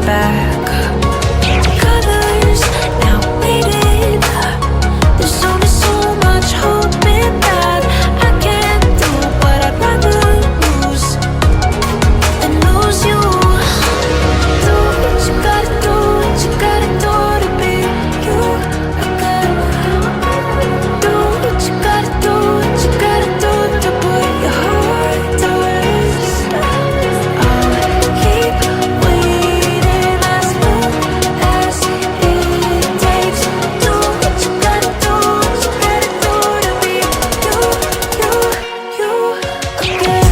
back. Colors now faded. There's only so much hoping that I can't do what I'd rather lose than lose you. Do what you gotta do, what you gotta do to be you again. Do what you gotta do, what you gotta do to put your heart to rest. I'll keep waiting as long as it takes. Do what you gotta do, what you gotta do to be you again.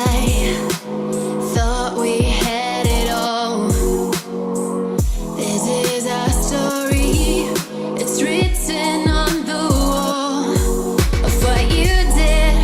I thought we had it all. This is our story. It's written on the wall of what you did,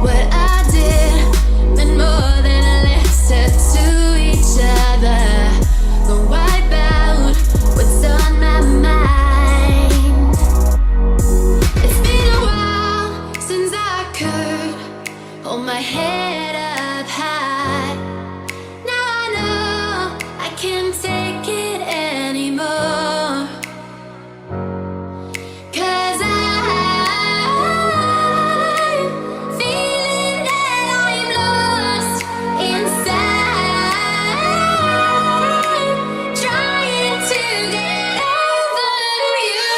what I did, meant more than a letter to each other. Gonna wipe out what's on my mind. It's been a while since I could hold my head up high. Now I know I can't take it anymore. 'Cause I'm feeling that I'm lost inside, trying to get over you.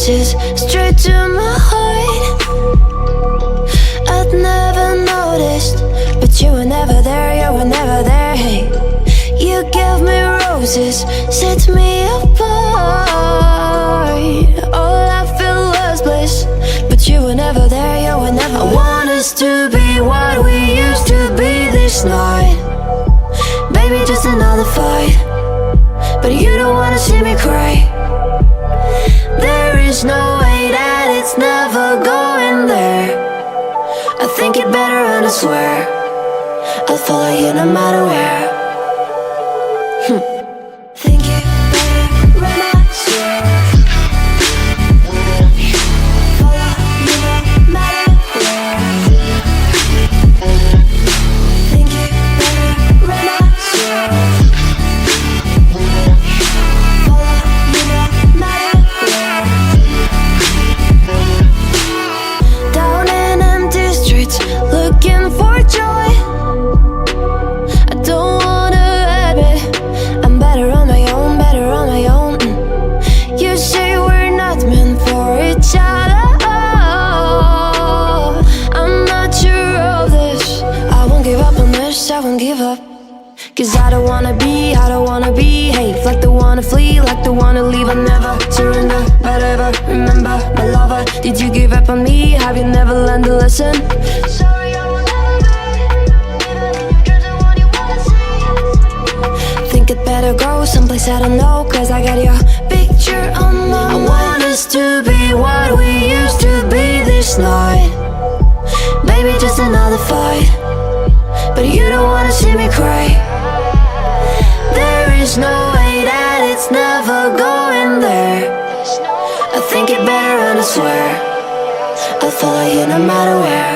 roses straight to my heart. I'd never noticed, but you were never there, you were never there. Hey, you gave me roses, set me apart. All I felt was bliss, but you were never there, you were never there. I want us to be what we used to be this night. Baby, just another fight, but you don't wanna see me cry. There is no way that it's never going there. I think it better and I swear I'll follow you no matter where. Think it better and I swear follow you no matter where. Think it better and I swear follow you no matter where. Down in empty streets, looking for joy. I don't wanna admit I'm better on my own, better on my own. You say we're not meant for each other. I'm not sure of this. I won't give up on this, I won't give up. Cause I don't wanna behave like the one to flee, like the one to leave. I never surrender, but ever remember my lover. Did you give up on me? Have you never learned a lesson? Sorry, I will never be, even in your dreams, the one you wanna see. Think it better go someplace I don't know, cause I got your picture on my mind. I want us to be what we used to be this night. Maybe just another fight, but you don't wanna see me cry. There is no way that it's never going there. I think it better and I swear I'll follow you no matter where.